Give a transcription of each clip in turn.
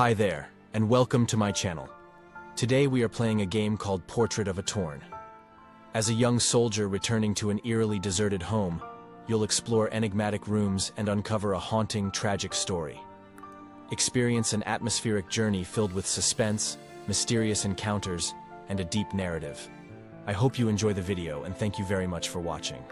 Hi there, and welcome to my channel. Today we are playing a game called Portrait of a Torn. As a young soldier returning to an eerily deserted home, you'll explore enigmatic rooms and uncover a haunting, tragic story. Experience an atmospheric journey filled with suspense, mysterious encounters, and a deep narrative. I hope you enjoy the video, and thank you very much for watching.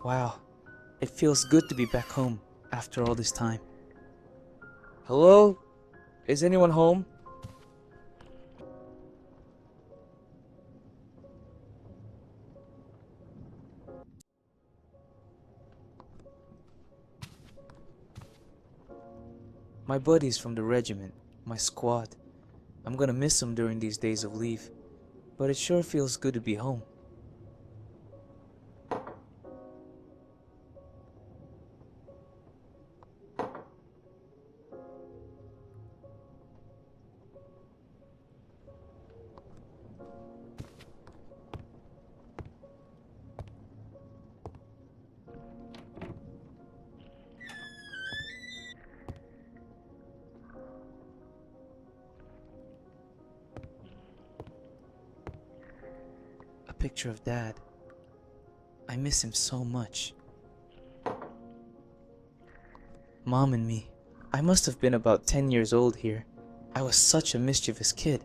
Wow, it feels good to be back home after all this time. Hello? Is anyone home? My buddies from the regiment, my squad. I'm gonna miss them during these days of leave, but it sure feels good to be home. A picture of Dad. I miss him so much. Mom and me. I must have been about 10 years old here. I was such a mischievous kid.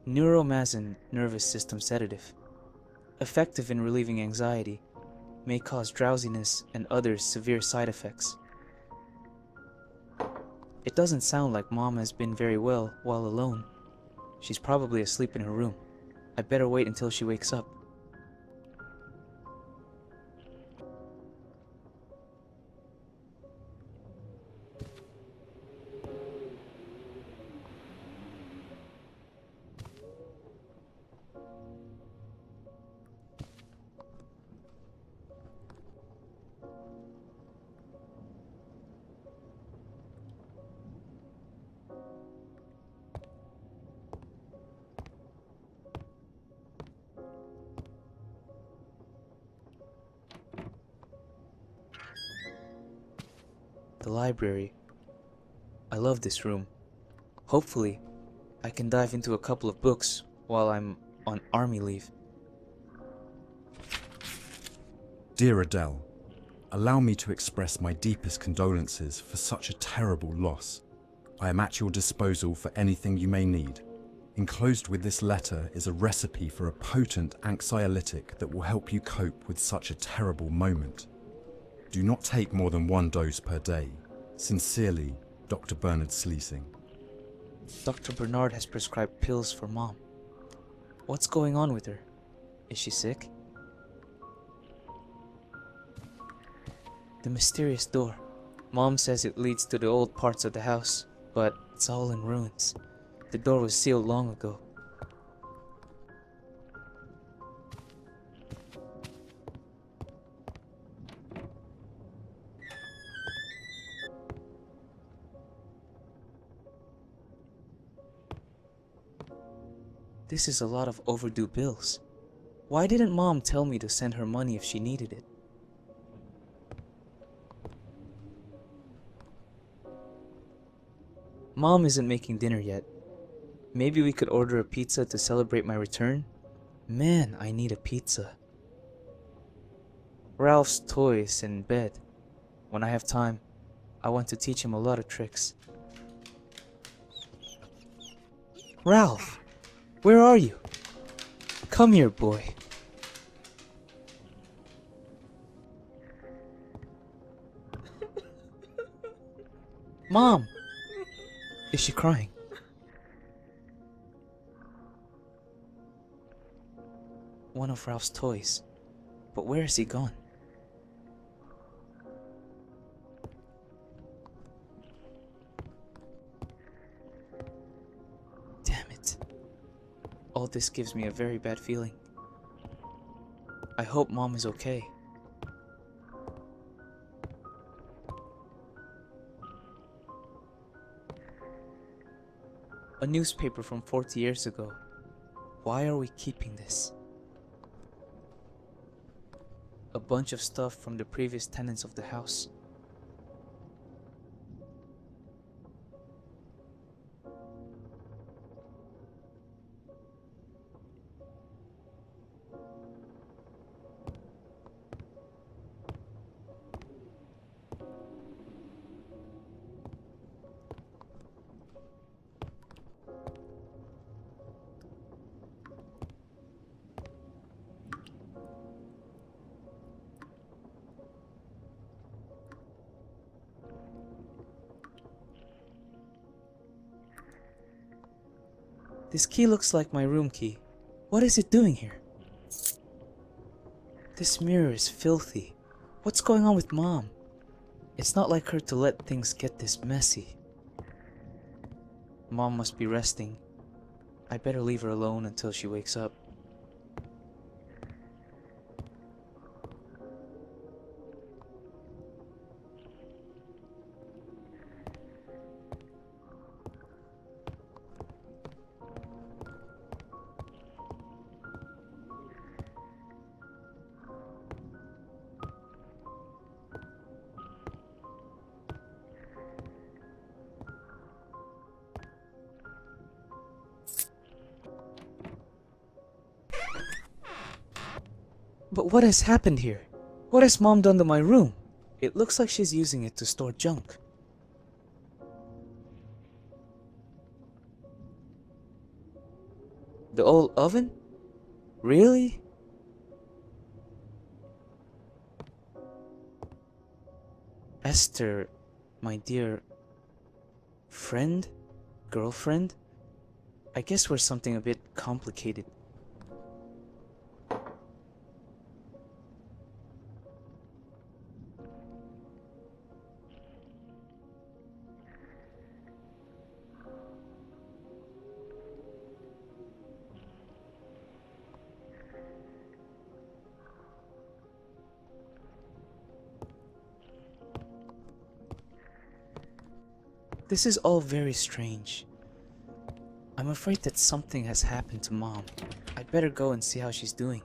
Neuromazin nervous system sedative. Effective in relieving anxiety. May cause drowsiness and other severe side effects. It doesn't sound like Mom has been very well while alone. She's probably asleep in her room. I better wait until she wakes up. The library. I love this room. Hopefully, I can dive into a couple of books while I'm on army leave. Dear Adele, allow me to express my deepest condolences for such a terrible loss. I am at your disposal for anything you may need. Enclosed with this letter is a recipe for a potent anxiolytic that will help you cope with such a terrible moment. Do not take more than 1 dose per day. Sincerely, Dr. Bernard Sleesing. Dr. Bernard has prescribed pills for Mom. What's going on with her? Is she sick? The mysterious door. Mom says it leads to the old parts of the house, but it's all in ruins. The door was sealed long ago. This is a lot of overdue bills. Why didn't Mom tell me to send her money if she needed it? Mom isn't making dinner yet. Maybe we could order a pizza to celebrate my return? Man, I need a pizza. Ralph's toys in bed. When I have time, I want to teach him a lot of tricks. Ralph, where are you? Come here, boy. Mom! Is she crying? One of Ralph's toys. But where has he gone? Damn it. All this gives me a very bad feeling. I hope Mom is okay. A newspaper from 40 years ago. Why are we keeping this? A bunch of stuff from the previous tenants of the house. This key looks like my room key. What is it doing here? This mirror is filthy. What's going on with Mom? It's not like her to let things get this messy. Mom must be resting. I better leave her alone until she wakes up. But what has happened here? What has Mom done to my room? It looks like she's using it to store junk. The old oven? Really? Esther, my dear friend? Girlfriend? I guess we're something a bit complicated. This is all very strange. I'm afraid that something has happened to Mom. I'd better go and see how she's doing.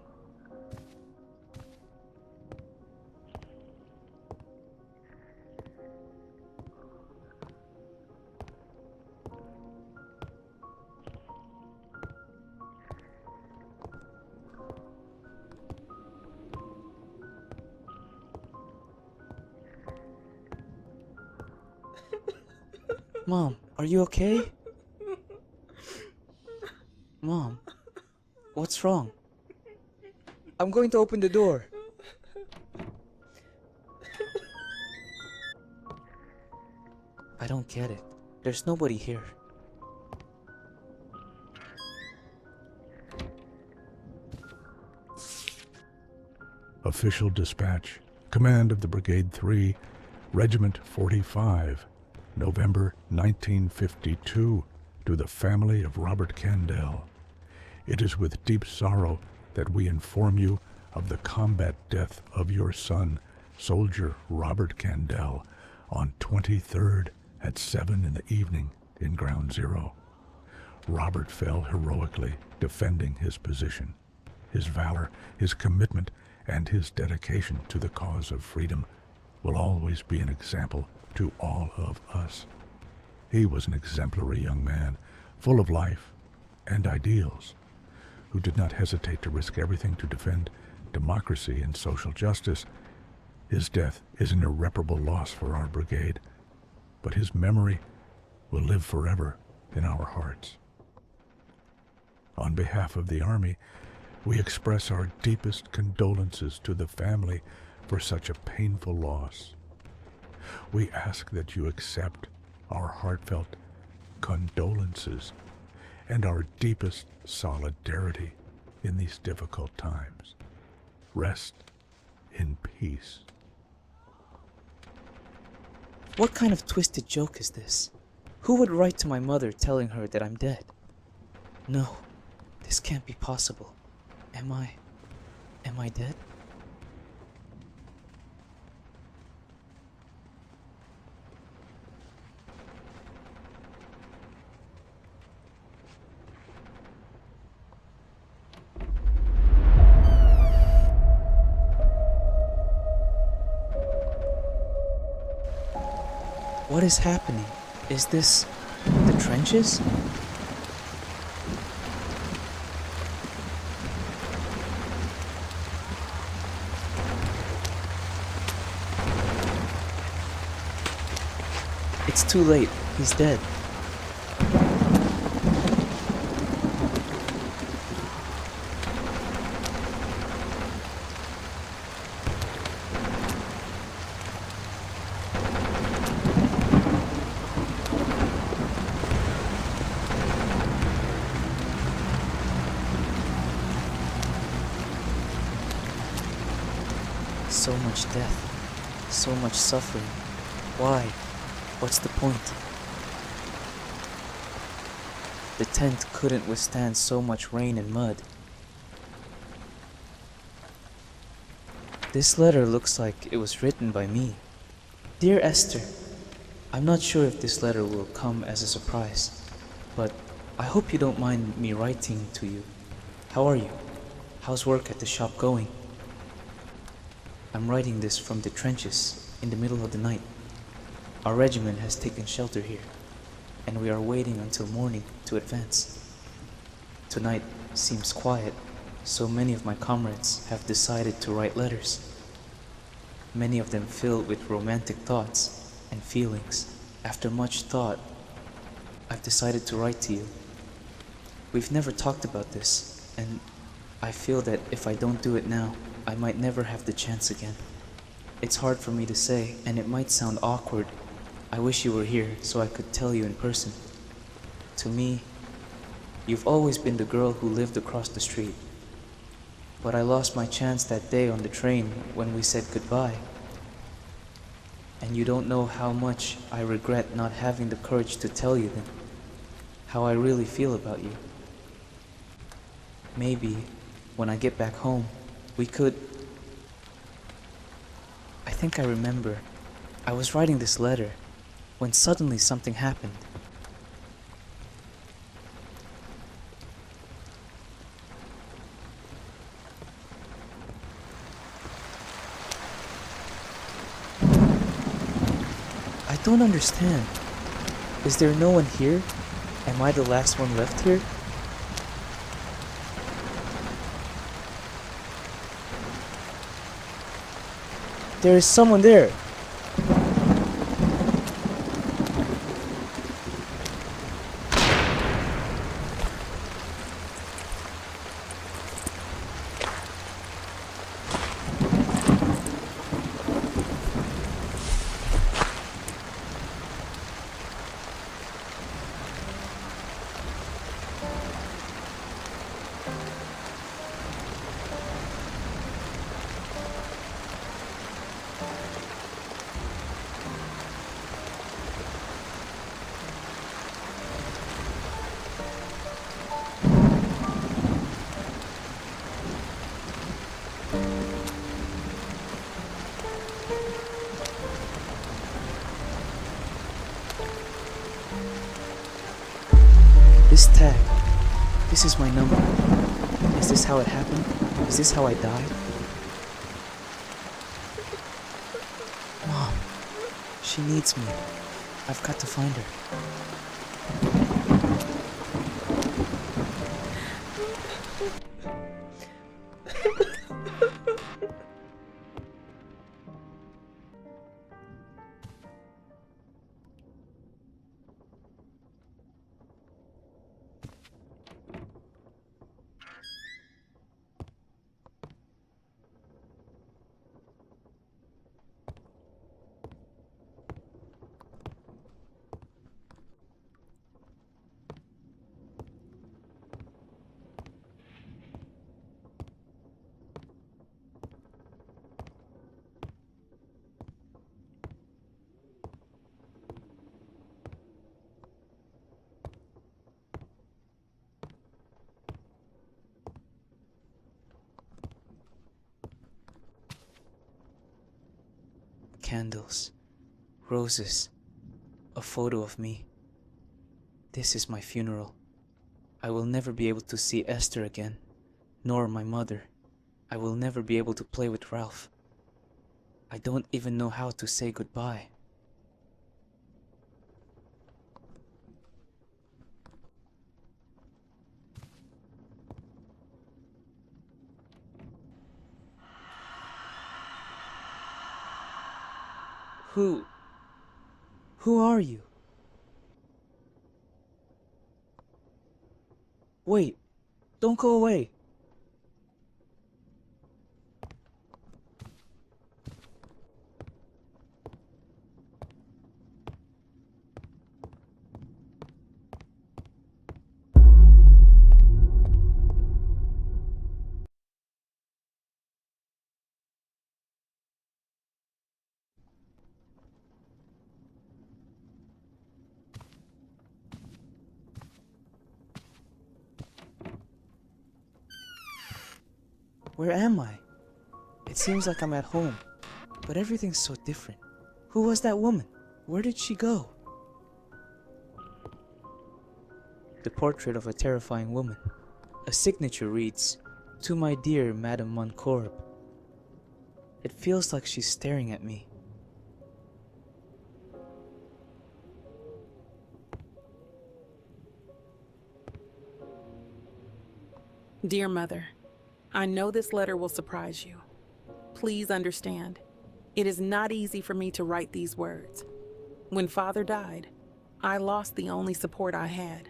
Mom, are you okay? Mom, what's wrong? I'm going to open the door. I don't get it. There's nobody here. Official dispatch. Command of the Brigade 3, Regiment 45, November 1952, to the family of Robert Candell. It is with deep sorrow that we inform you of the combat death of your son, Soldier Robert Candell, on 23rd at 7 in the evening in Ground Zero. Robert fell heroically, defending his position. His valor, his commitment, and his dedication to the cause of freedom will always be an example to all of us. He was an exemplary young man, full of life and ideals, who did not hesitate to risk everything to defend democracy and social justice. His death is an irreparable loss for our brigade, but his memory will live forever in our hearts. On behalf of the Army, we express our deepest condolences to the family for such a painful loss. We ask that you accept our heartfelt condolences and our deepest solidarity in these difficult times. Rest in peace. What kind of twisted joke is this? Who would write to my mother telling her that I'm dead? No, this can't be possible. Am I dead? What is happening? Is this the trenches? It's too late. He's dead. So much death, so much suffering. Why? What's the point? The tent couldn't withstand so much rain and mud. This letter looks like it was written by me. Dear Esther, I'm not sure if this letter will come as a surprise, but I hope you don't mind me writing to you. How are you? How's work at the shop going? I'm writing this from the trenches in the middle of the night. Our regiment has taken shelter here, and we are waiting until morning to advance. Tonight seems quiet, so many of my comrades have decided to write letters. Many of them filled with romantic thoughts and feelings. After much thought, I've decided to write to you. We've never talked about this, and I feel that if I don't do it now, I might never have the chance again. It's hard for me to say, and it might sound awkward. I wish you were here so I could tell you in person. To me, you've always been the girl who lived across the street. But I lost my chance that day on the train when we said goodbye. And you don't know how much I regret not having the courage to tell you then, how I really feel about you. Maybe, when I get back home, we could... I think I remember. I was writing this letter when suddenly something happened. I don't understand. Is there no one here? Am I the last one left here? There is someone there. This tag, this is my number. Is this how it happened? Is this how I died? Mom, she needs me. I've got to find her. candles, roses, a photo of me. This is my funeral. I will never be able to see Esther again, nor my mother. I will never be able to play with Ralph. I don't even know how to say goodbye. Who are you? Wait, don't go away. Where am I? It seems like I'm at home, but everything's so different. Who was that woman? Where did she go? The portrait of a terrifying woman. A signature reads, "To my dear Madame Moncorb." It feels like she's staring at me. Dear Mother, I know this letter will surprise you. Please understand, it is not easy for me to write these words. When Father died, I lost the only support I had.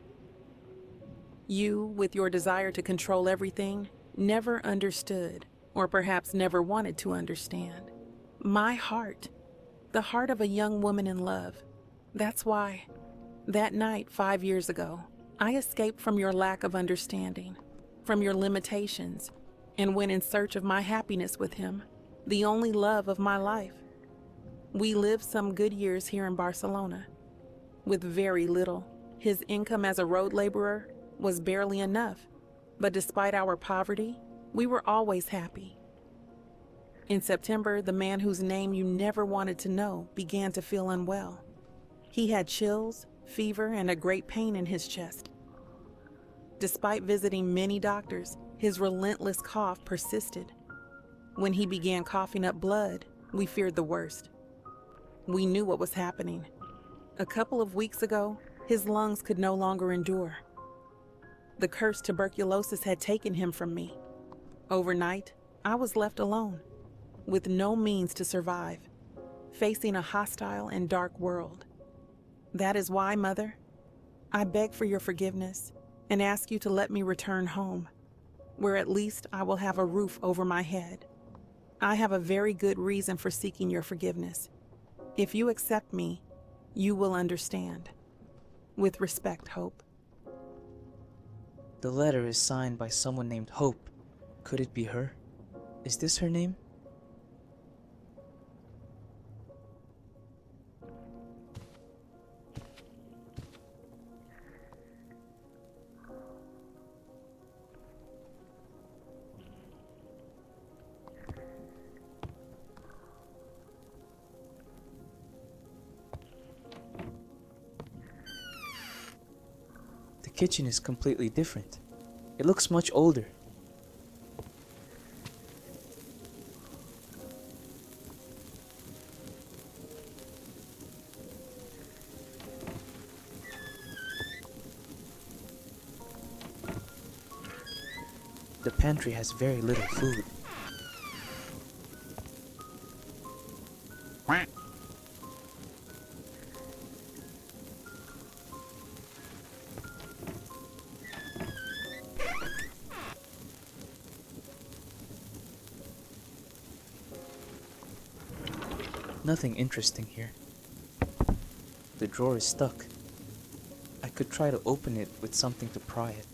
You, with your desire to control everything, never understood, or perhaps never wanted to understand. My heart, the heart of a young woman in love. That's why, that night 5 years ago, I escaped from your lack of understanding, from your limitations, and went in search of my happiness with him, the only love of my life. We lived some good years here in Barcelona. With very little, his income as a road laborer was barely enough, but despite our poverty, we were always happy. In September, the man whose name you never wanted to know began to feel unwell. He had chills, fever, and a great pain in his chest. Despite visiting many doctors, his relentless cough persisted. When he began coughing up blood, we feared the worst. We knew what was happening. A couple of weeks ago, his lungs could no longer endure. The cursed tuberculosis had taken him from me. Overnight, I was left alone, with no means to survive, facing a hostile and dark world. That is why, Mother, I beg for your forgiveness and ask you to let me return home, where at least I will have a roof over my head. I have a very good reason for seeking your forgiveness. If you accept me, you will understand. With respect, Hope. The letter is signed by someone named Hope. Could it be her? Is this her name? The kitchen is completely different. It looks much older. The pantry has very little food. Nothing interesting here. The drawer is stuck. I could try to open it with something to pry it.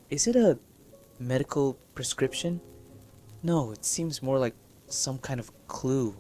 Is it a medical prescription? No, it seems more like some kind of clue.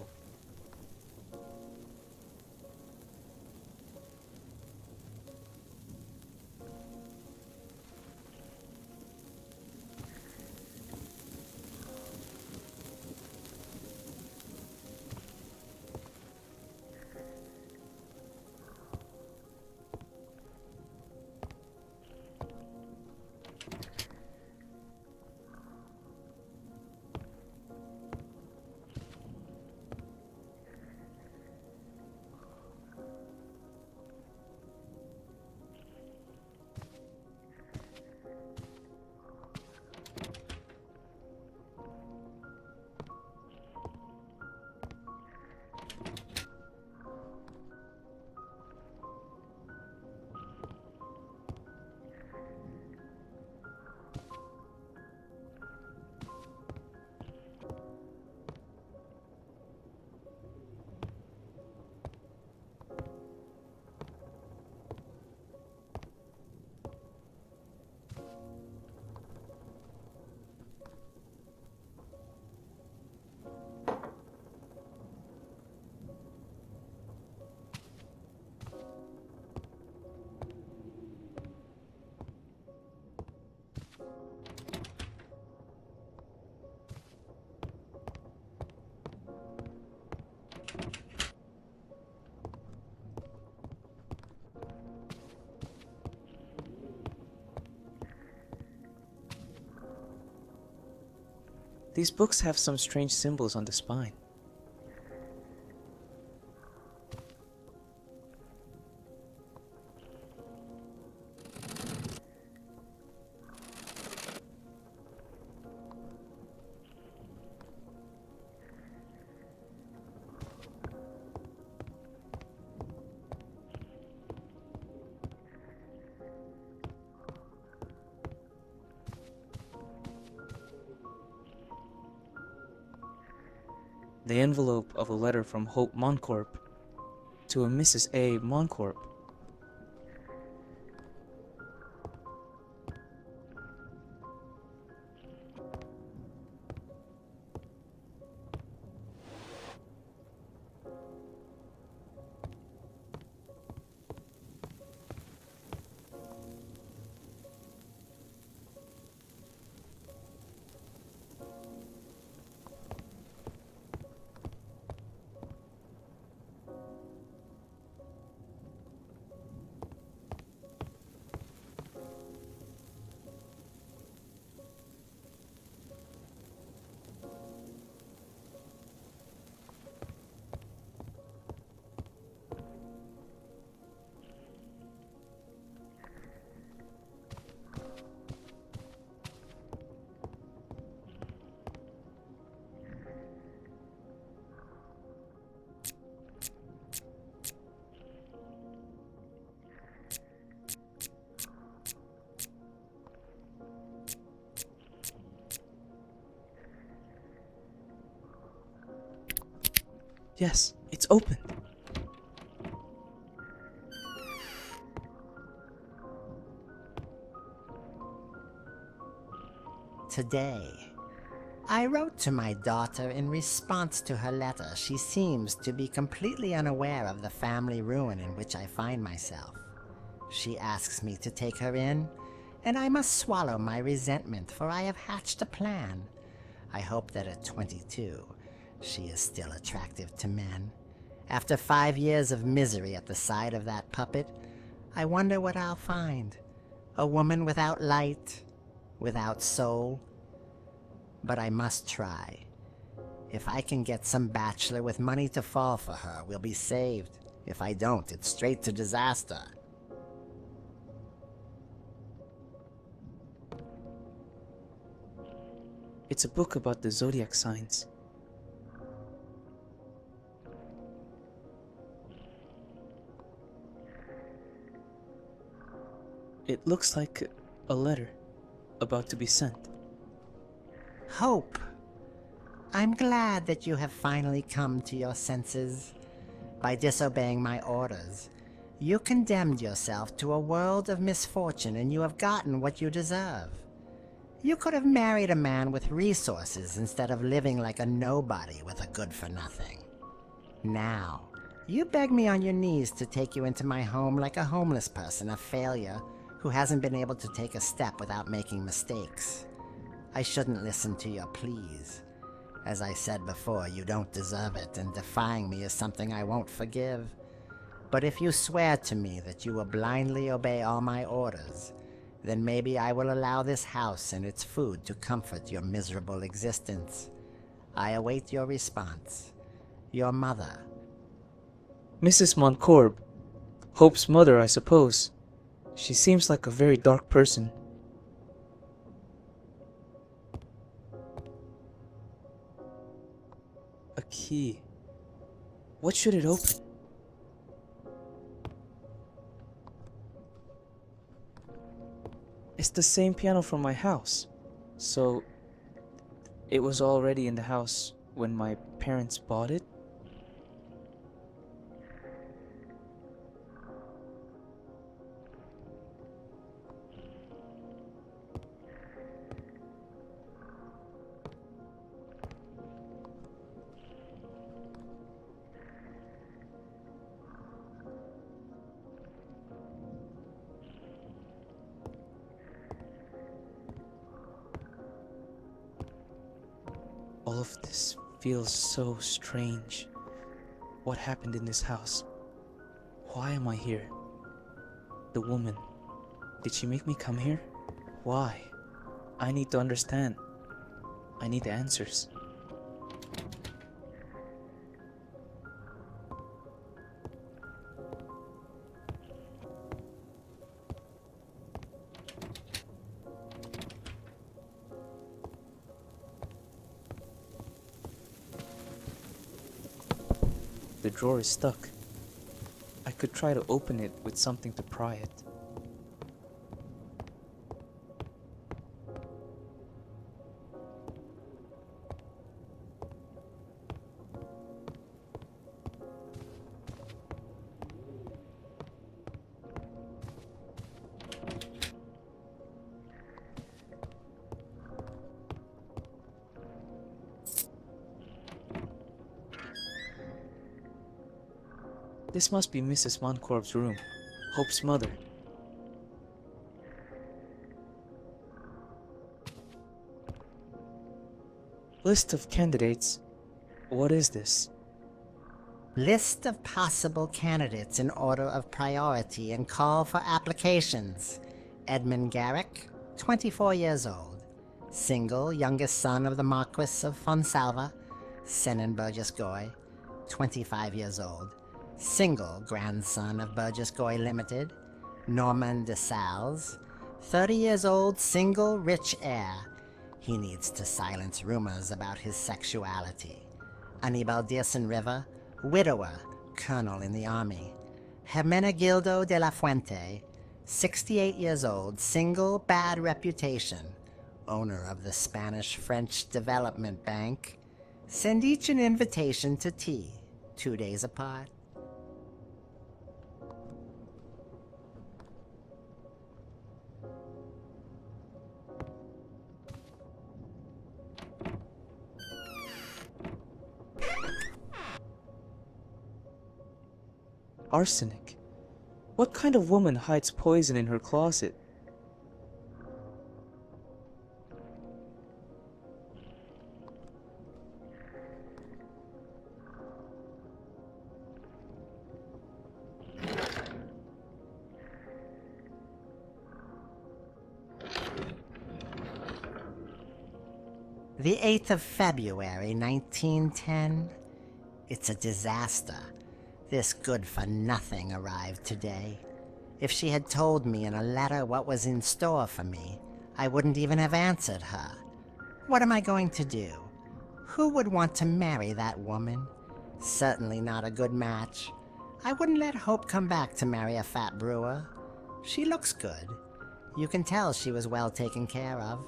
These books have some strange symbols on the spine. The envelope of a letter from Hope Moncorp to a Mrs. A. Moncorp. Yes, it's open. Today, I wrote to my daughter in response to her letter. She seems to be completely unaware of the family ruin in which I find myself. She asks me to take her in, and I must swallow my resentment, for I have hatched a plan. I hope that at 22, she is still attractive to men. After 5 years of misery at the side of that puppet, I wonder what I'll find. A woman without light, without soul. But I must try. If I can get some bachelor with money to fall for her, we'll be saved. If I don't, it's straight to disaster. It's a book about the zodiac signs. It looks like a letter about to be sent. Hope, I'm glad that you have finally come to your senses. By disobeying my orders, you condemned yourself to a world of misfortune, and you have gotten what you deserve. You could have married a man with resources instead of living like a nobody with a good-for-nothing. Now, you beg me on your knees to take you into my home like a homeless person, a failure, who hasn't been able to take a step without making mistakes. I shouldn't listen to your pleas. As I said before, you don't deserve it, and defying me is something I won't forgive. But if you swear to me that you will blindly obey all my orders, then maybe I will allow this house and its food to comfort your miserable existence. I await your response. Your mother. Mrs. Moncorp. Hope's mother, I suppose. She seems like a very dark person. A key. What should it open? It's the same piano from my house. So, it was already in the house when my parents bought it? All of this feels so strange. What happened in this house? Why am I here? The woman. Did she make me come here? Why? I need to understand. I need answers. The drawer is stuck. I could try to open it with something to pry it. This must be Mrs. Moncorv's room, Hope's mother. List of candidates. What is this? List of possible candidates in order of priority and call for applications. Edmund Garrick, 24 years old. Single, youngest son of the Marquis of Fonsalva. Senan Burgess Goy, 25 years old. Single, grandson of Burgess Goy Limited. Norman de Salles, 30 years old, single, rich heir. He needs to silence rumors about his sexuality. Anibal Dearson River, widower, colonel in the army. Hermenegildo de la Fuente, 68 years old, single, bad reputation. Owner of the Spanish-French Development Bank. Send each an invitation to tea, 2 days apart. Arsenic. What kind of woman hides poison in her closet? The 8th of February, 1910. It's a disaster. This good-for-nothing arrived today. If she had told me in a letter what was in store for me, I wouldn't even have answered her. What am I going to do? Who would want to marry that woman? Certainly not a good match. I wouldn't let Hope come back to marry a fat brewer. She looks good. You can tell she was well taken care of.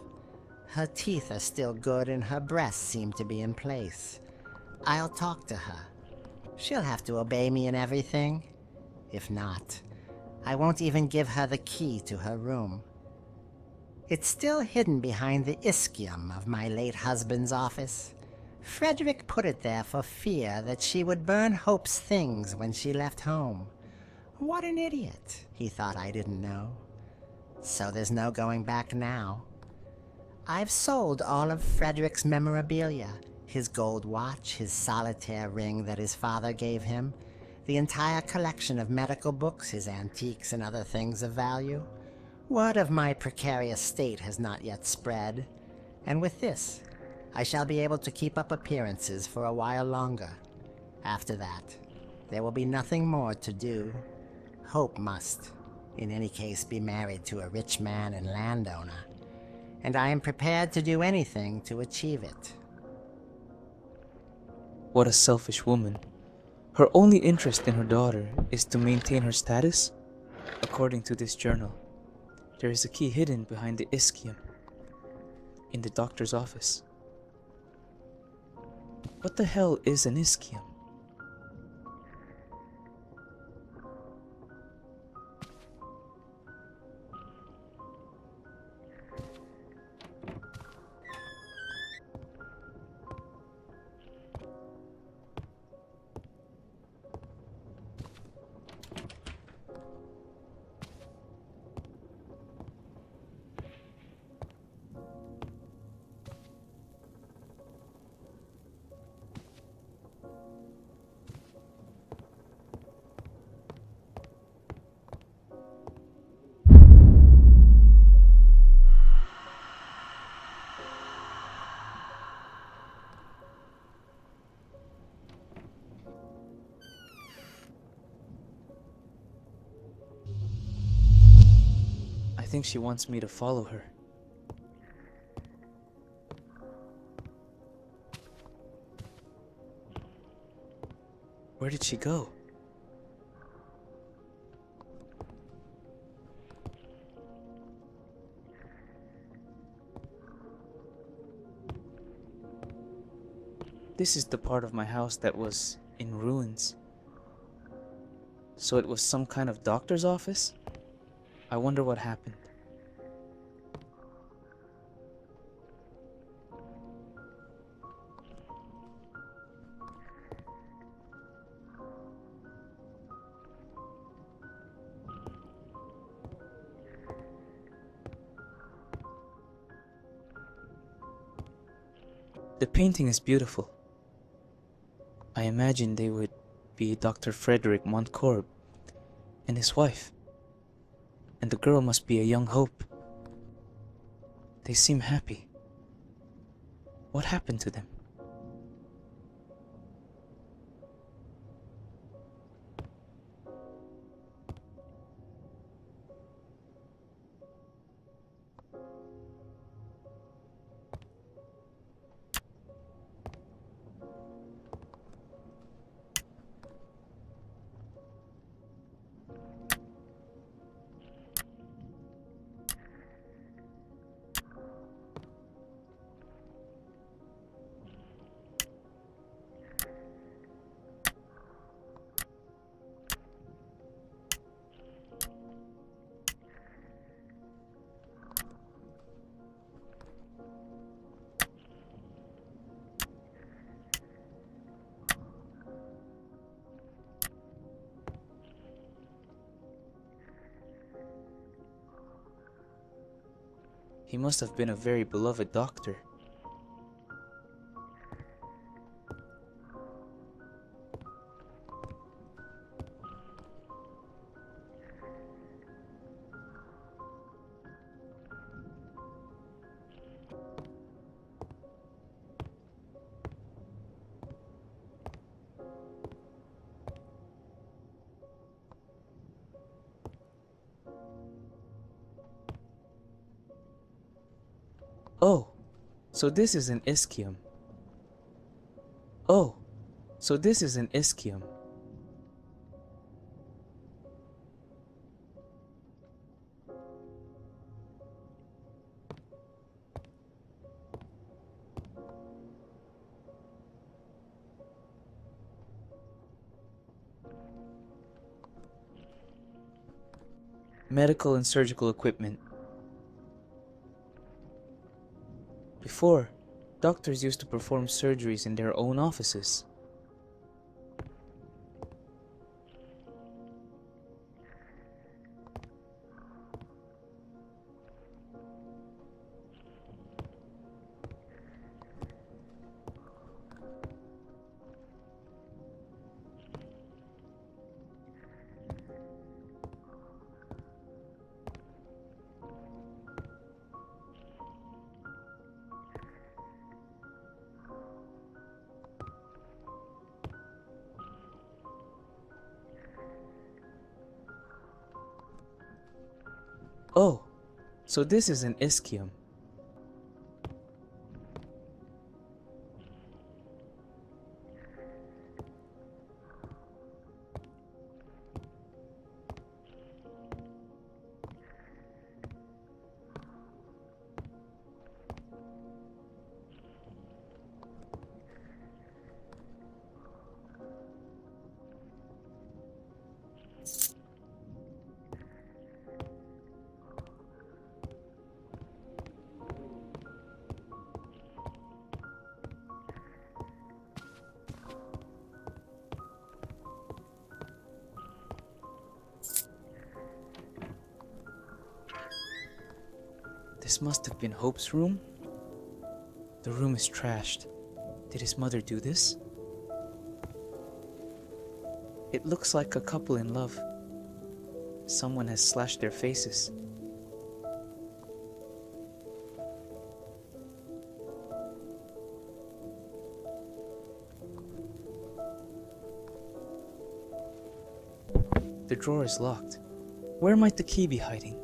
Her teeth are still good and her breasts seem to be in place. I'll talk to her. She'll have to obey me in everything. If not, I won't even give her the key to her room. It's still hidden behind the ischium of my late husband's office. Frederick put it there for fear that she would burn Hope's things when she left home. What an idiot. He thought I didn't know. So there's no going back now. I've sold all of Frederick's memorabilia. His gold watch, his solitaire ring that his father gave him, the entire collection of medical books, his antiques and other things of value. Word of my precarious state has not yet spread, and with this, I shall be able to keep up appearances for a while longer. After that, there will be nothing more to do. Hope must, in any case, be married to a rich man and landowner, and I am prepared to do anything to achieve it. What a selfish woman. Her only interest in her daughter is to maintain her status? According to this journal, there is a key hidden behind the ischium in the doctor's office. What the hell is an ischium? think she wants me to follow her. Where did she go? This is the part of my house that was in ruins. So it was some kind of doctor's office? I wonder what happened. The painting is beautiful. I imagine they would be Dr. Frederick Montcorb and his wife. And the girl must be a young hope. They seem happy. What happened to them? He must have been a very beloved doctor. Oh, so this is an ischium. Oh, so this is an ischium. Medical and surgical equipment. Before, doctors used to perform surgeries in their own offices. Oh, so this is an ischium. This must have been Hope's room. The room is trashed. Did his mother do this? It looks like a couple in love. Someone has slashed their faces. The drawer is locked. Where might the key be hiding?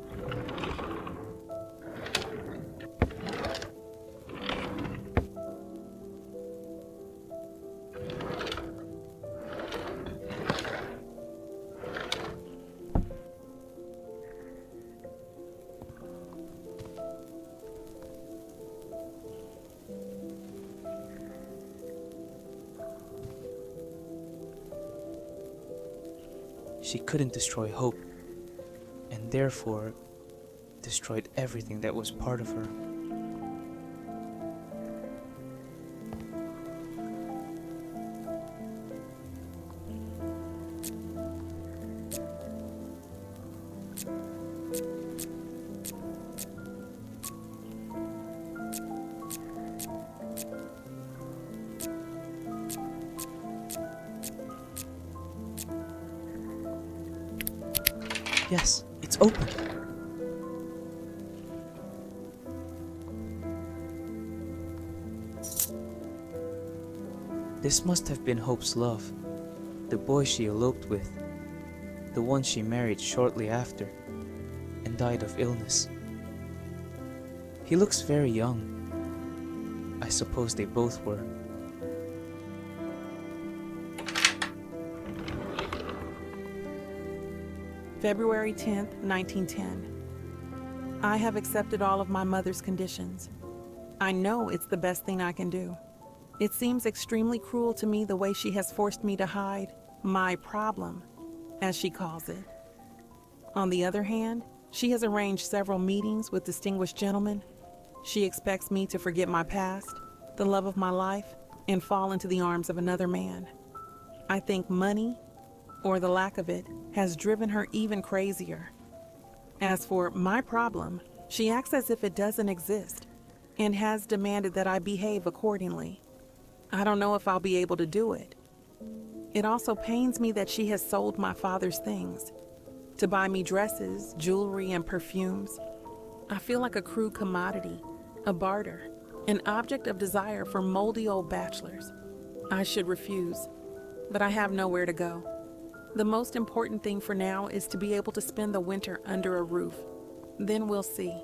she couldn't destroy hope, and therefore destroyed everything that was part of her. Yes, it's open. This must have been Hope's love, the boy she eloped with, the one she married shortly after, and died of illness. He looks very young. I suppose they both were. February 10th, 1910. I have accepted all of my mother's conditions. I know it's the best thing I can do. It seems extremely cruel to me the way she has forced me to hide my problem, as she calls it. On the other hand, she has arranged several meetings with distinguished gentlemen. She expects me to forget my past, the love of my life, and fall into the arms of another man. I think money, or the lack of it, has driven her even crazier. As for my problem, she acts as if it doesn't exist and has demanded that I behave accordingly. I don't know if I'll be able to do it. It also pains me that she has sold my father's things to buy me dresses, jewelry, and perfumes. I feel like a crude commodity, a barter, an object of desire for moldy old bachelors. I should refuse, but I have nowhere to go. The most important thing for now is to be able to spend the winter under a roof. Then we'll see.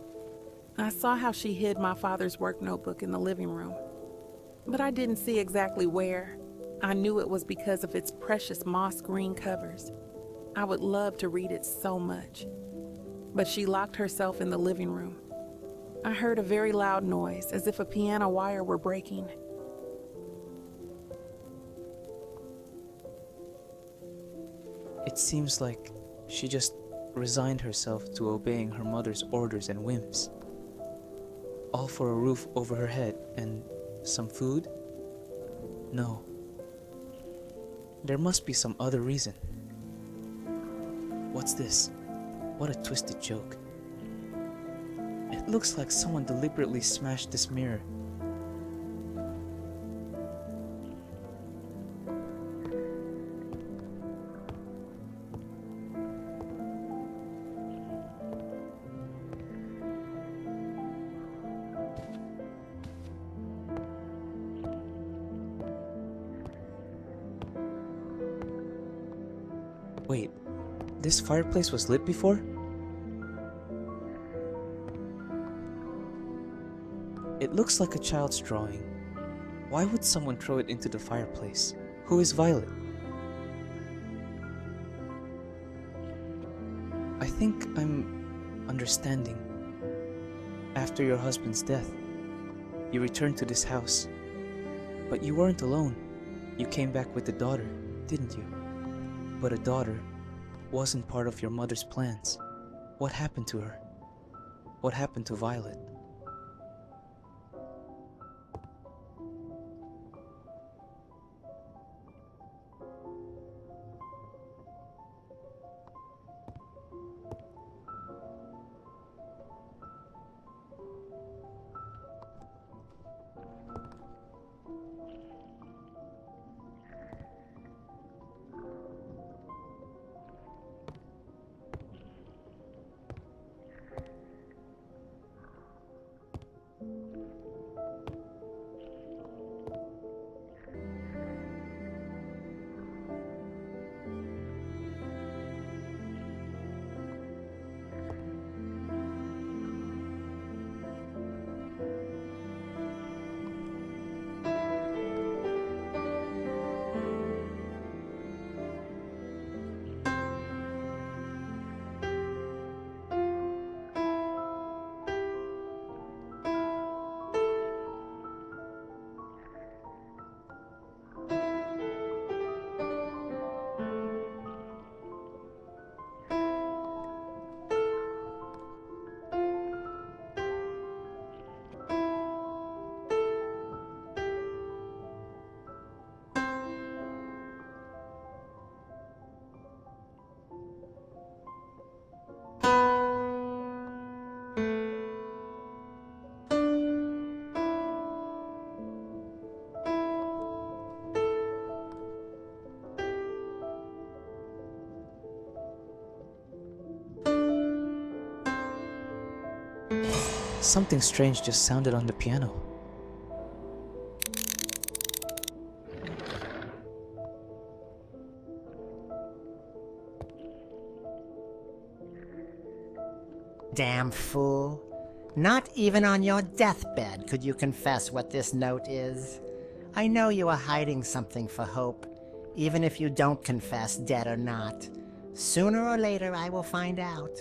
I saw how she hid my father's work notebook in the living room, but I didn't see exactly where. I knew it was because of its precious moss green covers. I would love to read it so much. But she locked herself in the living room. I heard a very loud noise, as if a piano wire were breaking. It seems like she just resigned herself to obeying her mother's orders and whims. All for a roof over her head and some food? No. There must be some other reason. What's this? What a twisted joke. It looks like someone deliberately smashed this mirror. Wait, this fireplace was lit before? It looks like a child's drawing. Why would someone throw it into the fireplace? Who is Violet? I think I'm understanding. After your husband's death, you returned to this house. But you weren't alone. You came back with a daughter, didn't you? But a daughter wasn't part of your mother's plans. What happened to her? What happened to Violet? Something strange just sounded on the piano. Damn fool. Not even on your deathbed could you confess what this note is. I know you are hiding something for Hope, even if you don't confess, dead or not. Sooner or later I will find out.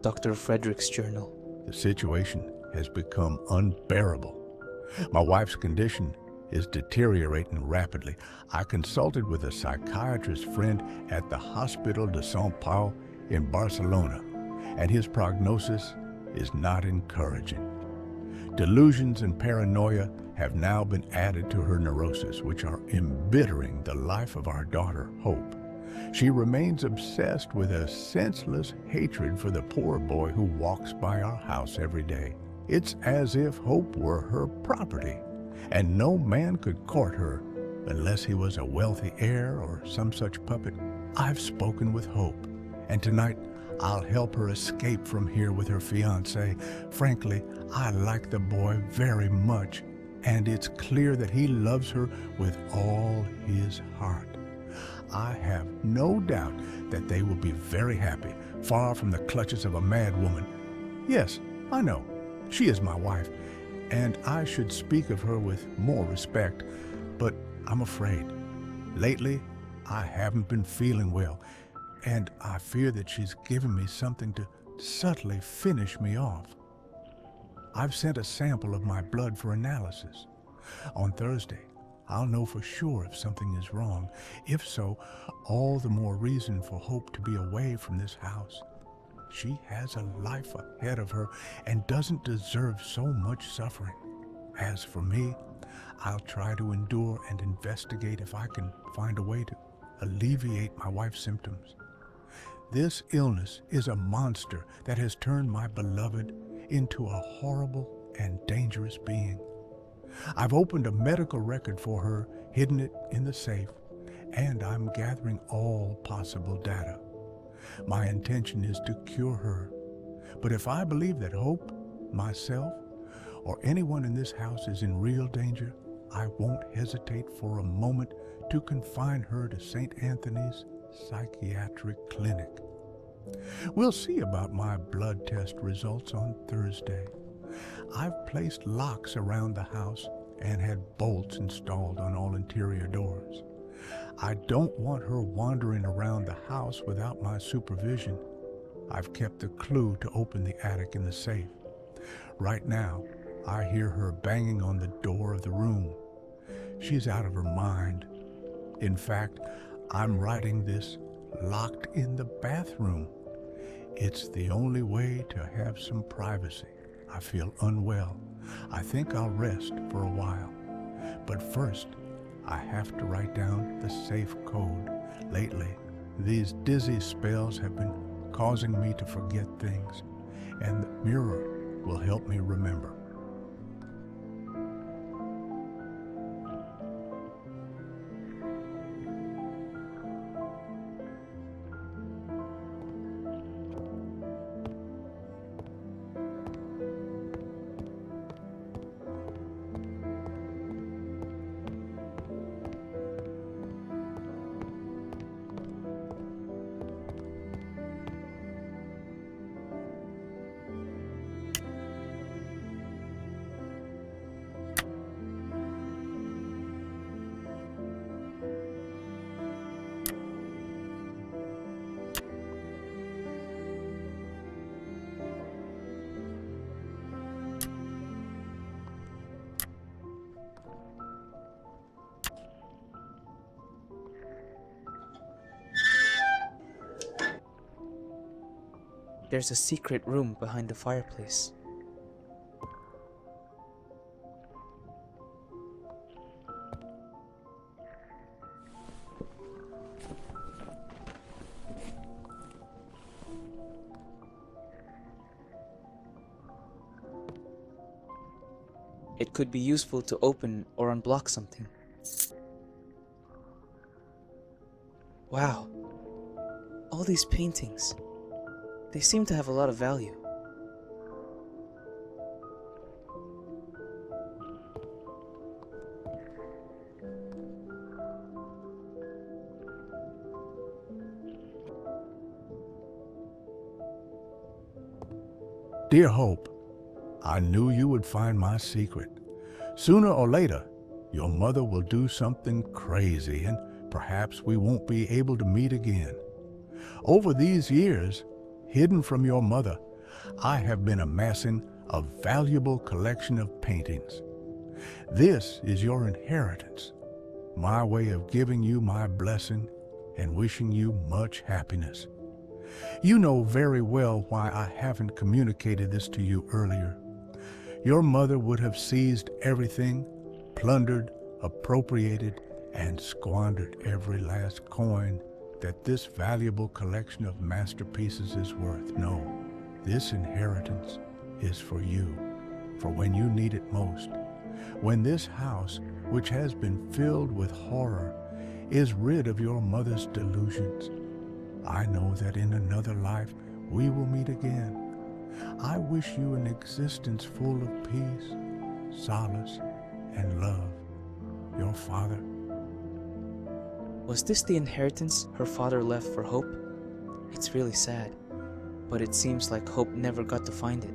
Dr. Frederick's journal. The situation has become unbearable. My wife's condition is deteriorating rapidly. I consulted with a psychiatrist friend at the Hospital de São Paulo in Barcelona, and his prognosis is not encouraging. Delusions and paranoia have now been added to her neurosis, which are embittering the life of our daughter, Hope. She remains obsessed with a senseless hatred for the poor boy who walks by our house every day. It's as if Hope were her property, and no man could court her unless he was a wealthy heir or some such puppet. I've spoken with Hope, and tonight I'll help her escape from here with her fiancé. Frankly, I like the boy very much, and it's clear that he loves her with all his heart. I have no doubt that they will be very happy, far from the clutches of a mad woman. Yes, I know, she is my wife, and I should speak of her with more respect, but I'm afraid. Lately, I haven't been feeling well, and I fear that she's given me something to subtly finish me off. I've sent a sample of my blood for analysis. On Thursday, I'll know for sure if something is wrong. If so, all the more reason for Hope to be away from this house. She has a life ahead of her and doesn't deserve so much suffering. As for me, I'll try to endure and investigate if I can find a way to alleviate my wife's symptoms. This illness is a monster that has turned my beloved into a horrible and dangerous being. I've opened a medical record for her, hidden it in the safe, and I'm gathering all possible data. My intention is to cure her, but if I believe that Hope, myself, or anyone in this house is in real danger, I won't hesitate for a moment to confine her to St. Anthony's Psychiatric Clinic. We'll see about my blood test results on Thursday. I've placed locks around the house and had bolts installed on all interior doors. I don't want her wandering around the house without my supervision. I've kept the clue to open the attic in the safe. Right now, I hear her banging on the door of the room. She's out of her mind. In fact, I'm writing this locked in the bathroom. It's the only way to have some privacy. I feel unwell. I think I'll rest for a while. But first, I have to write down the safe code. Lately, these dizzy spells have been causing me to forget things, and the mirror will help me remember. There's a secret room behind the fireplace. It could be useful to open or unblock something. Wow. All these paintings. They seem to have a lot of value. Dear Hope, I knew you would find my secret. Sooner or later, your mother will do something crazy and perhaps we won't be able to meet again. Over these years, hidden from your mother, I have been amassing a valuable collection of paintings. This is your inheritance, my way of giving you my blessing and wishing you much happiness. You know very well why I haven't communicated this to you earlier. Your mother would have seized everything, plundered, appropriated, and squandered every last coin that this valuable collection of masterpieces is worth. No, this inheritance is for you, for when you need it most. When this house, which has been filled with horror, is rid of your mother's delusions, I know that in another life we will meet again. I wish you an existence full of peace, solace, and love. Your father. Was this the inheritance her father left for Hope? It's really sad, but it seems like Hope never got to find it.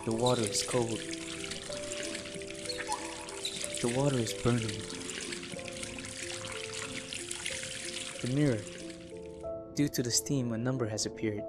The water is cold. The water is burning. The mirror. Due to the steam, a number has appeared.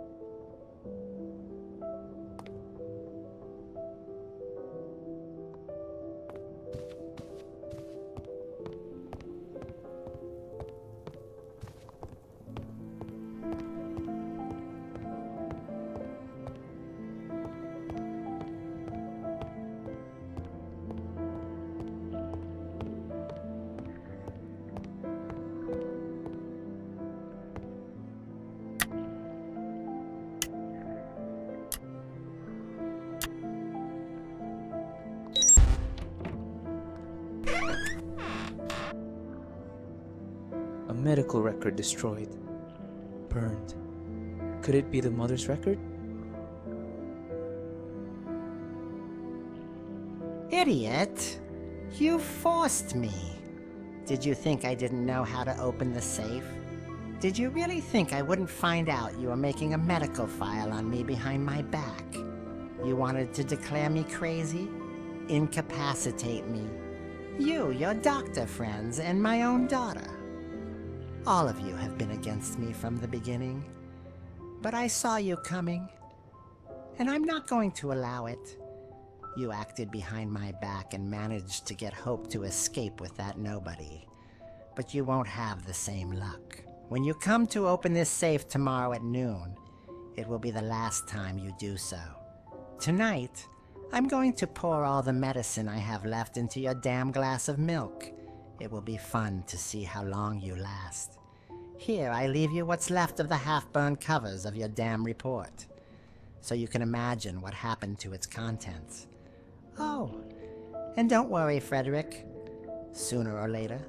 A medical record destroyed. Burned. Could it be the mother's record? Idiot! You forced me. Did you think I didn't know how to open the safe? Did you really think I wouldn't find out you were making a medical file on me behind my back? You wanted to declare me crazy? Incapacitate me? You, your doctor friends, and my own daughter. All of you have been against me from the beginning. But I saw you coming, and I'm not going to allow it. You acted behind my back and managed to get Hope to escape with that nobody. but you won't have the same luck. When you come to open this safe tomorrow at noon, it will be the last time you do so. Tonight, I'm going to pour all the medicine I have left into your damn glass of milk. It will be fun to see how long you last. Here, I leave you what's left of the half-burned covers of your damn report, so you can imagine what happened to its contents. Oh, and don't worry, Frederick. Sooner or later,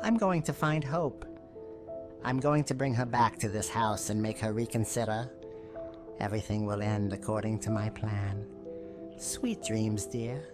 I'm going to find Hope. I'm going to bring her back to this house and make her reconsider. Everything will end according to my plan. Sweet dreams, dear.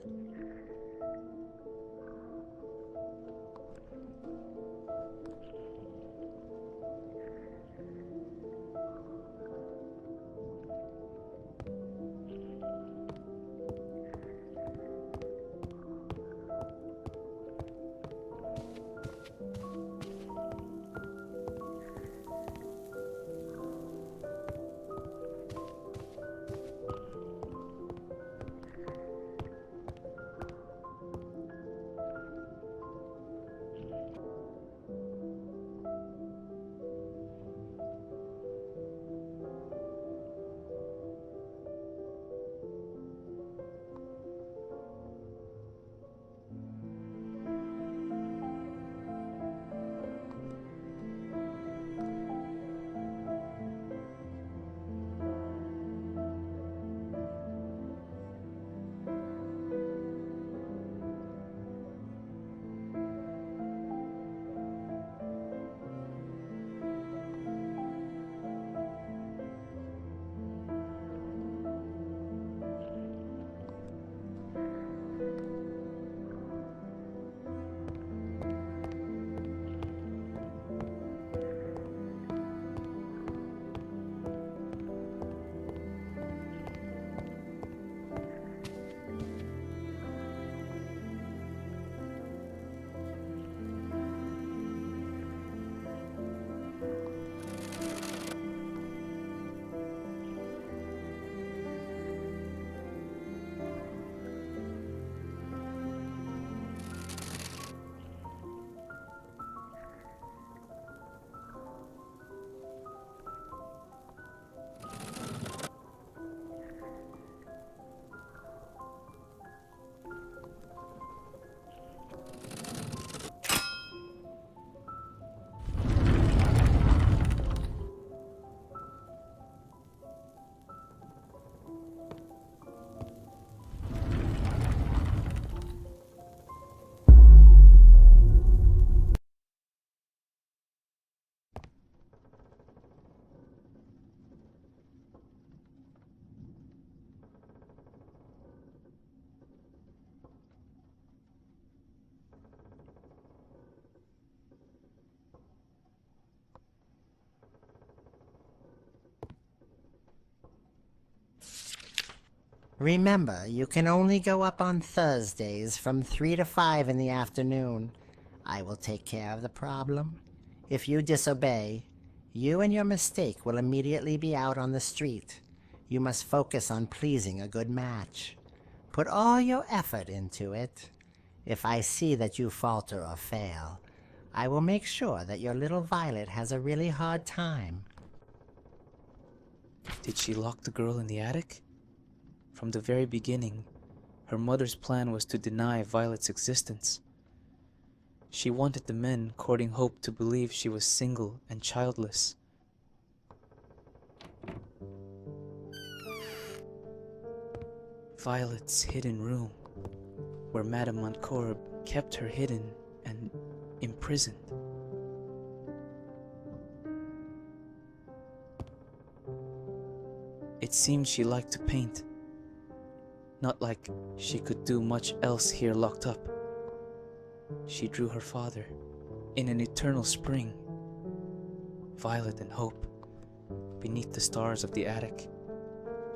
Remember, you can only go up on Thursdays from 3 to 5 in the afternoon. I will take care of the problem. If you disobey, you and your mistake will immediately be out on the street. You must focus on pleasing a good match. Put all your effort into it. If I see that you falter or fail, I will make sure that your little Violet has a really hard time. Did she lock the girl in the attic? From the very beginning, her mother's plan was to deny Violet's existence. She wanted the men courting Hope to believe she was single and childless. Violet's hidden room, where Madame Montcorb kept her hidden and imprisoned. It seemed she liked to paint. Not like she could do much else here locked up. She drew her father in an eternal spring, Violet and Hope, beneath the stars of the attic.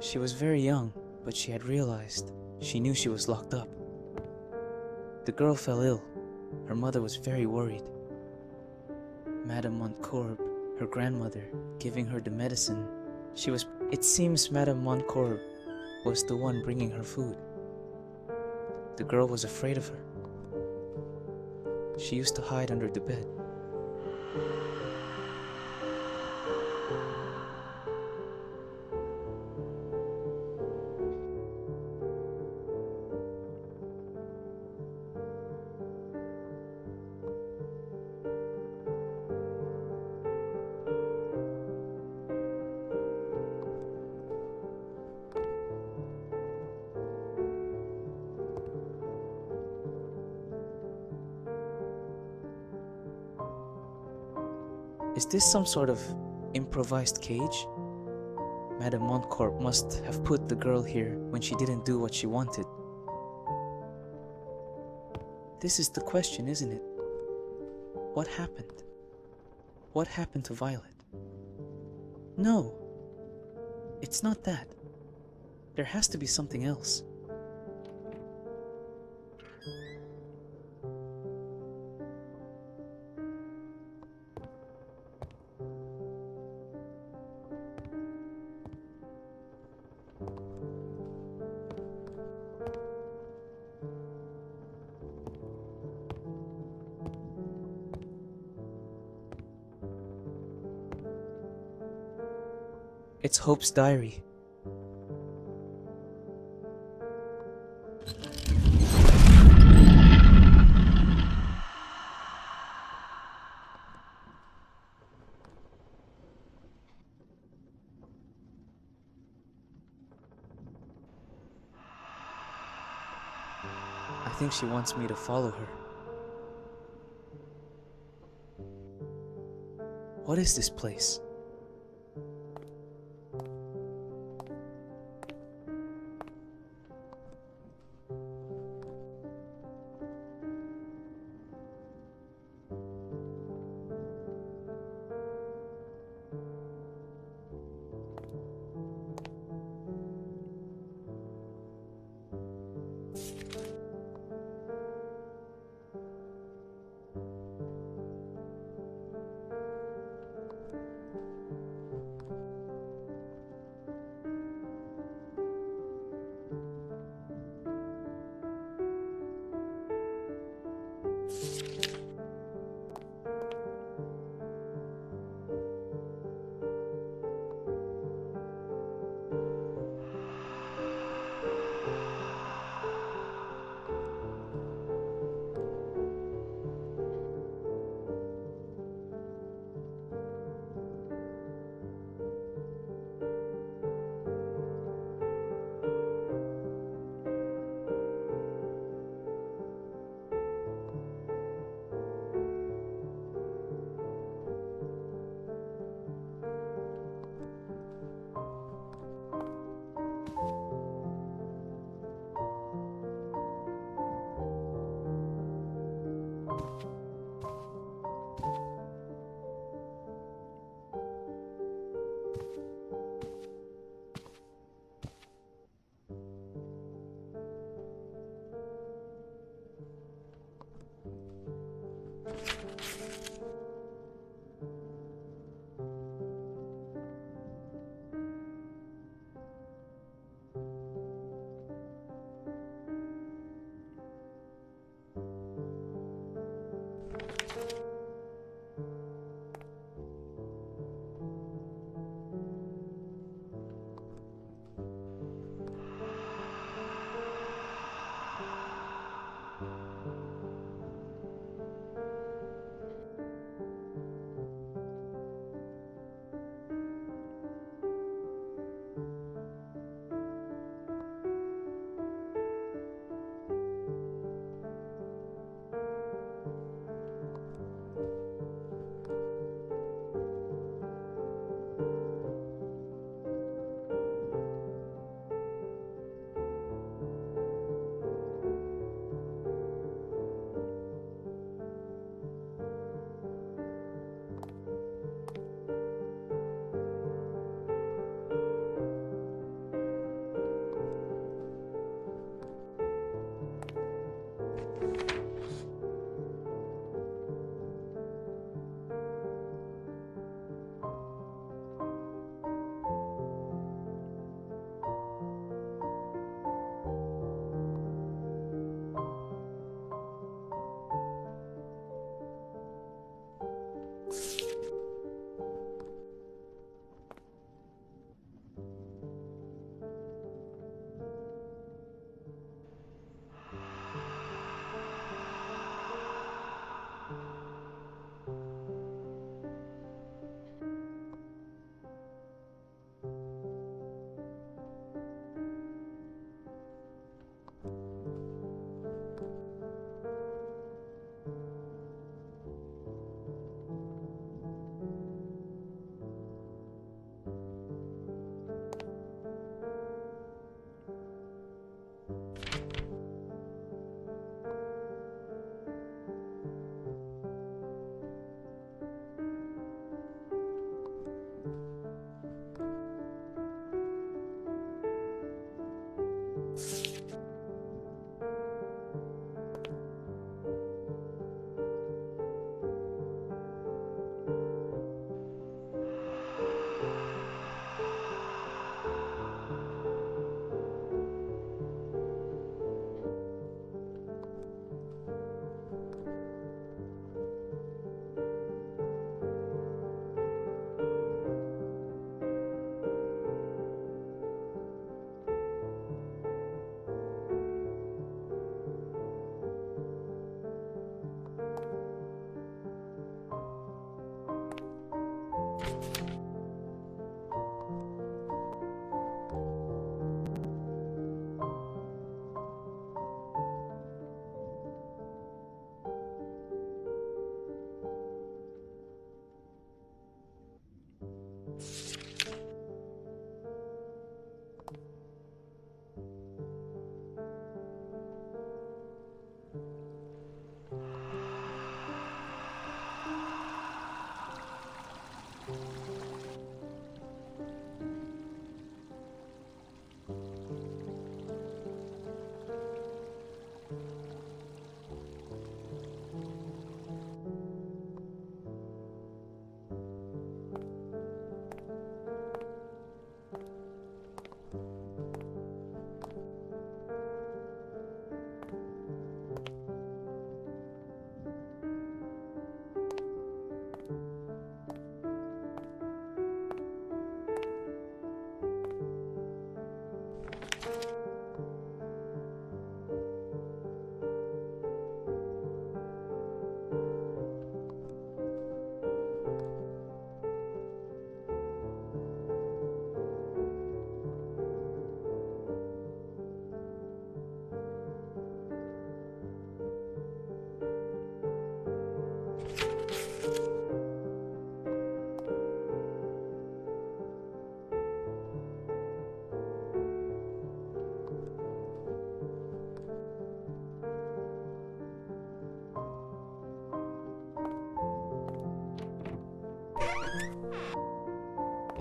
She was very young, but she had realized she knew she was locked up. The girl fell ill. Her mother was very worried. Madame Montcorb, her grandmother, giving her the medicine. It seems Madame Montcorb was the one bringing her food. The girl was afraid of her. She used to hide under the bed. Is this some sort of improvised cage? Madame Montcorp must have put the girl here when she didn't do what she wanted. This is the question, isn't it? What happened? What happened to Violet? No, it's not that. There has to be something else. It's Hope's diary. I think she wants me to follow her. What is this place?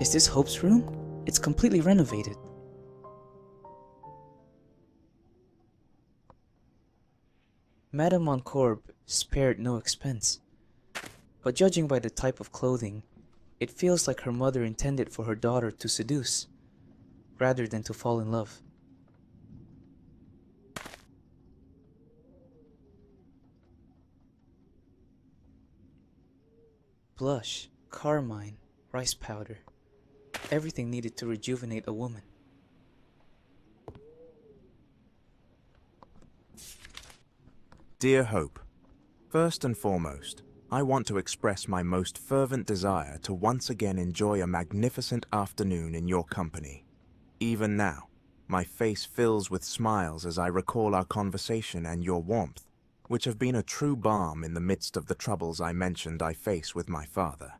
Is this Hope's room? It's completely renovated. Madame Moncorbe spared no expense, but judging by the type of clothing, it feels like her mother intended for her daughter to seduce, rather than to fall in love. Blush, carmine, rice powder, everything needed to rejuvenate a woman. Dear Hope, first and foremost, I want to express my most fervent desire to once again enjoy a magnificent afternoon in your company. Even now, my face fills with smiles as I recall our conversation and your warmth, which have been a true balm in the midst of the troubles I mentioned I face with my father.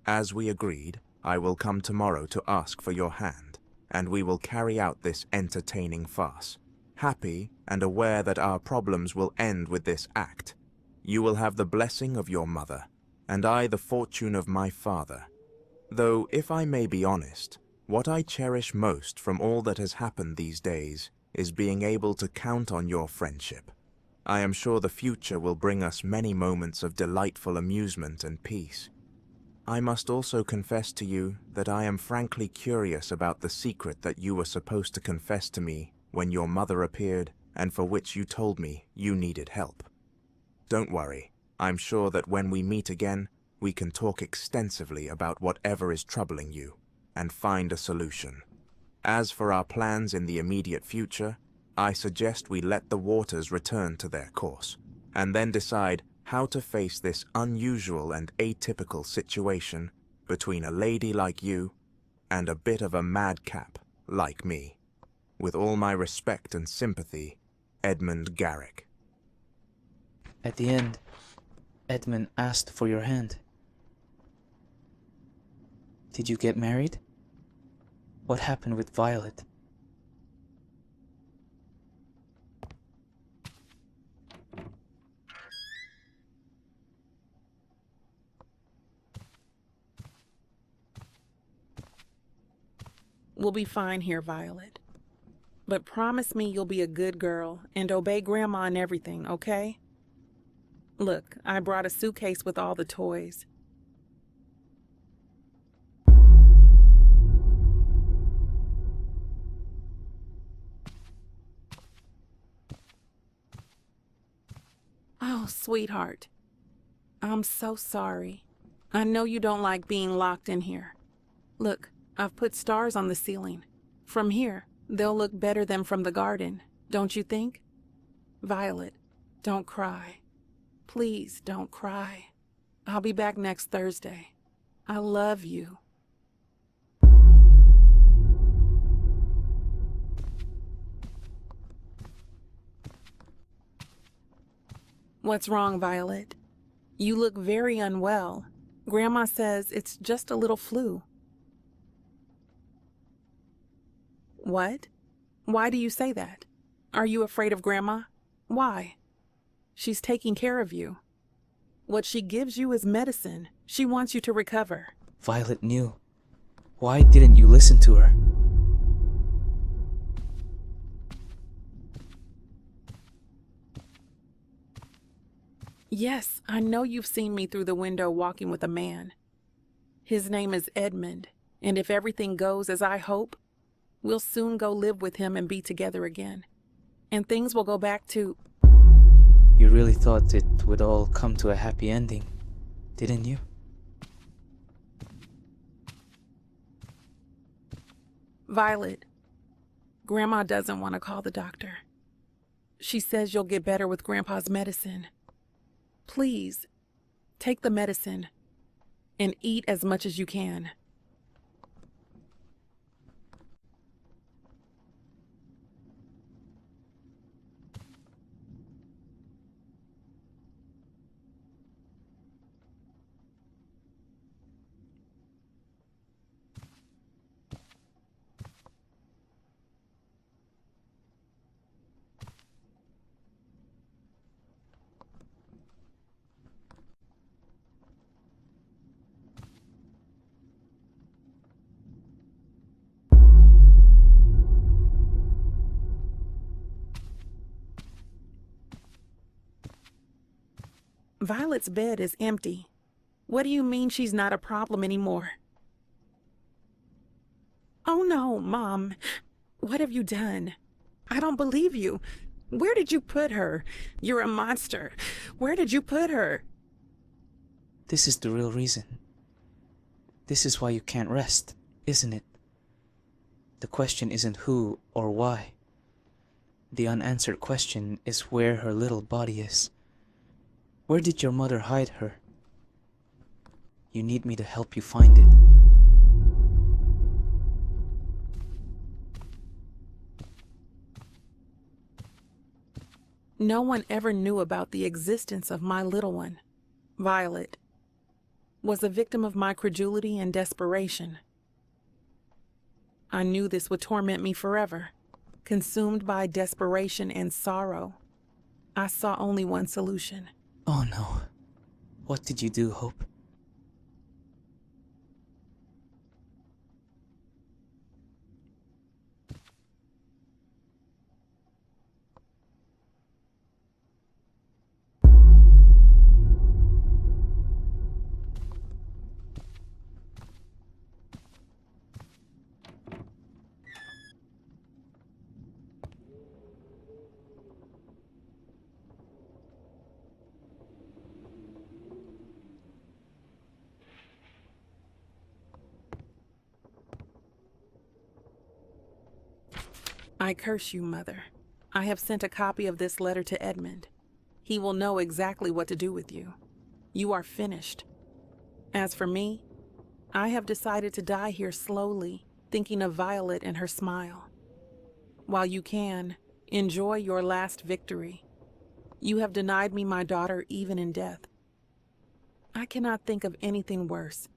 As we agreed, I will come tomorrow to ask for your hand, and we will carry out this entertaining farce, happy and aware that our problems will end with this act. You will have the blessing of your mother, and I the fortune of my father. Though, if I may be honest, what I cherish most from all that has happened these days is being able to count on your friendship. I am sure the future will bring us many moments of delightful amusement and peace. I must also confess to you that I am frankly curious about the secret that you were supposed to confess to me when your mother appeared and for which you told me you needed help. Don't worry, I'm sure that when we meet again, we can talk extensively about whatever is troubling you and find a solution. As for our plans in the immediate future, I suggest we let the waters return to their course, and then decide how to face this unusual and atypical situation between a lady like you and a bit of a madcap like me. With all my respect and sympathy, Edmund Garrick. At the end, Edmund asked for your hand. Did you get married? What happened with Violet? We'll be fine here, Violet. But promise me you'll be a good girl and obey Grandma and everything, okay? Look, I brought a suitcase with all the toys. Oh, sweetheart. I'm so sorry. I know you don't like being locked in here. Look, I've put stars on the ceiling. From here, they'll look better than from the garden, don't you think? Violet, don't cry. Please don't cry. I'll be back next Thursday. I love you. What's wrong, Violet? You look very unwell. Grandma says it's just a little flu. What? Why do you say that? Are you afraid of Grandma? Why? She's taking care of you. What she gives you is medicine. She wants you to recover. Violet knew. Why didn't you listen to her? Yes, I know you've seen me through the window walking with a man. His name is Edmund, and if everything goes as I hope, we'll soon go live with him and be together again. And things will go back to... You really thought it would all come to a happy ending, didn't you? Violet, Grandma doesn't want to call the doctor. She says you'll get better with Grandpa's medicine. Please, take the medicine and eat as much as you can. Violet's bed is empty. What do you mean she's not a problem anymore? Oh no, Mom. What have you done? I don't believe you. Where did you put her? You're a monster. Where did you put her? This is the real reason. This is why you can't rest, isn't it? The question isn't who or why. The unanswered question is where her little body is. Where did your mother hide her? You need me to help you find it. No one ever knew about the existence of my little one. Violet was a victim of my credulity and desperation. I knew this would torment me forever. Consumed by desperation and sorrow, I saw only one solution. Oh no. What did you do, Hope? I curse you, Mother. I have sent a copy of this letter to Edmund. He will know exactly what to do with you. You are finished. As for me, I have decided to die here slowly, thinking of Violet and her smile. While you can, enjoy your last victory. You have denied me my daughter even in death. I cannot think of anything worse.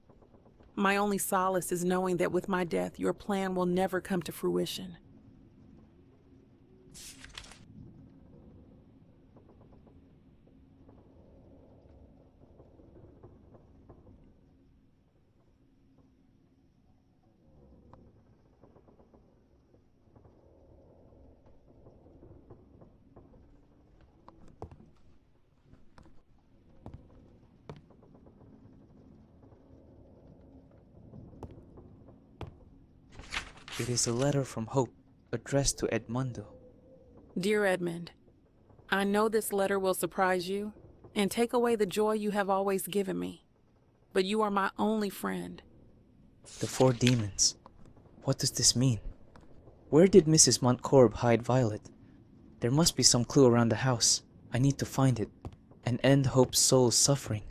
My only solace is knowing that with my death, your plan will never come to fruition. It is a letter from Hope, addressed to Edmundo. Dear Edmund, I know this letter will surprise you and take away the joy you have always given me, but you are my only friend. The 4 demons. What does this mean? Where did Mrs. Montcorb hide Violet? There must be some clue around the house. I need to find it and end Hope's soul's suffering.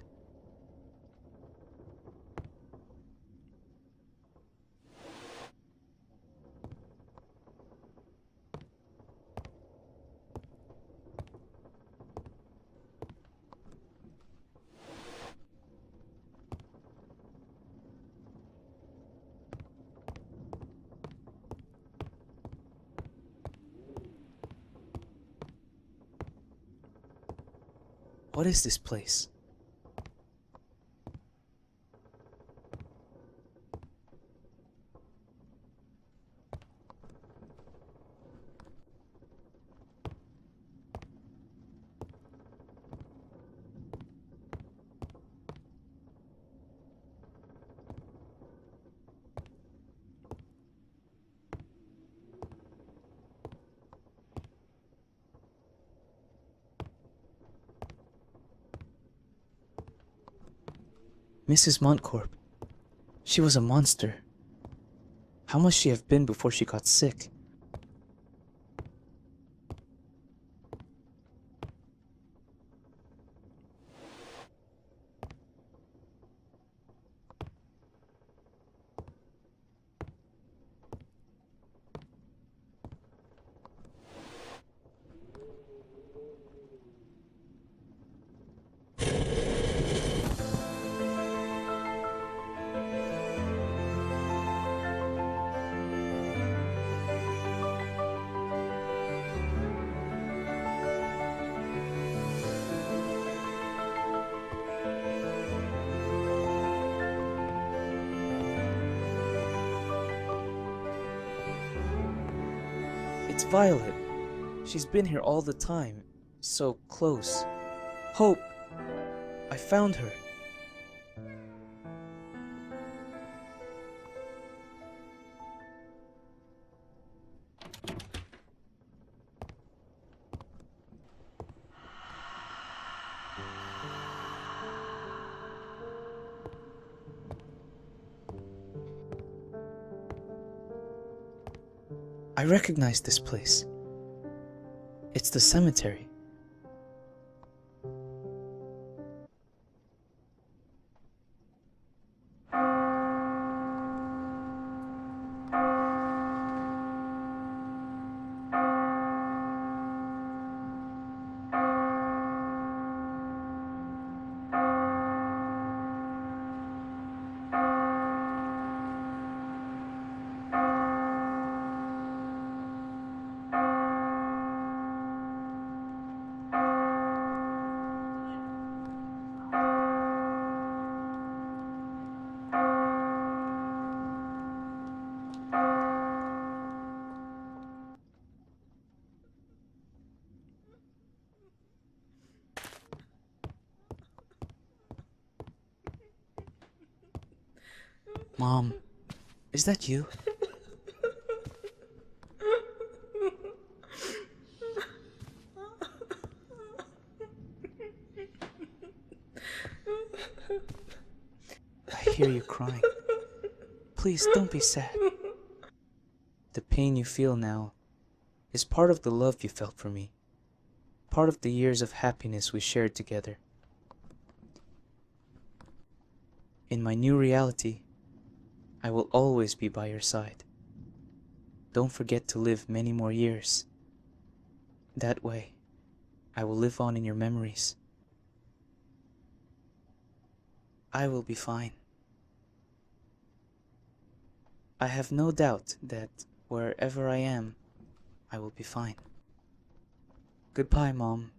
What is this place? Mrs. Montcorb. She was a monster. How must she have been before she got sick? It's Violet. She's been here all the time. So close. Hope! I found her. I recognize this place. It's the cemetery. Mom, is that you? I hear you crying. Please don't be sad. The pain you feel now is part of the love you felt for me, part of the years of happiness we shared together. In my new reality, I will always be by your side. Don't forget to live many more years. That way, I will live on in your memories. I will be fine. I have no doubt that wherever I am, I will be fine. Goodbye, Mom.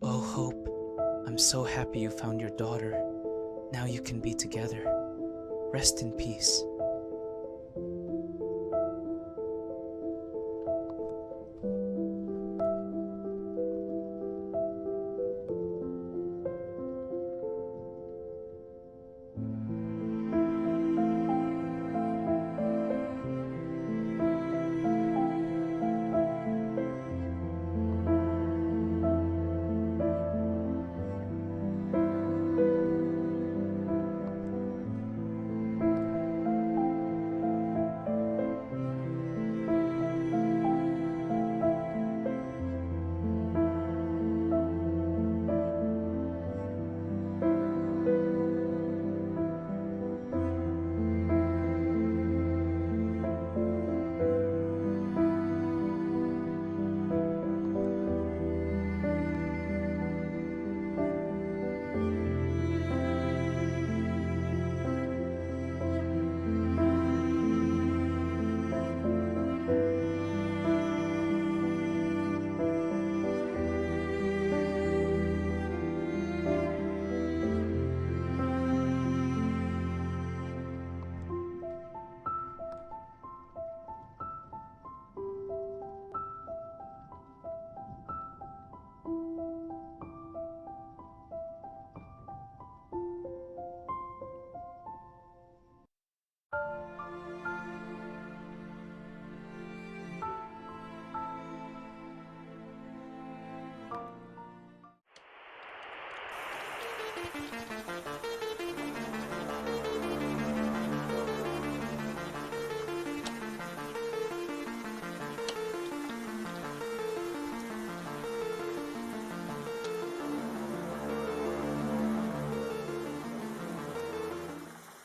Oh, Hope, I'm so happy you found your daughter. Now you can be together. Rest in peace.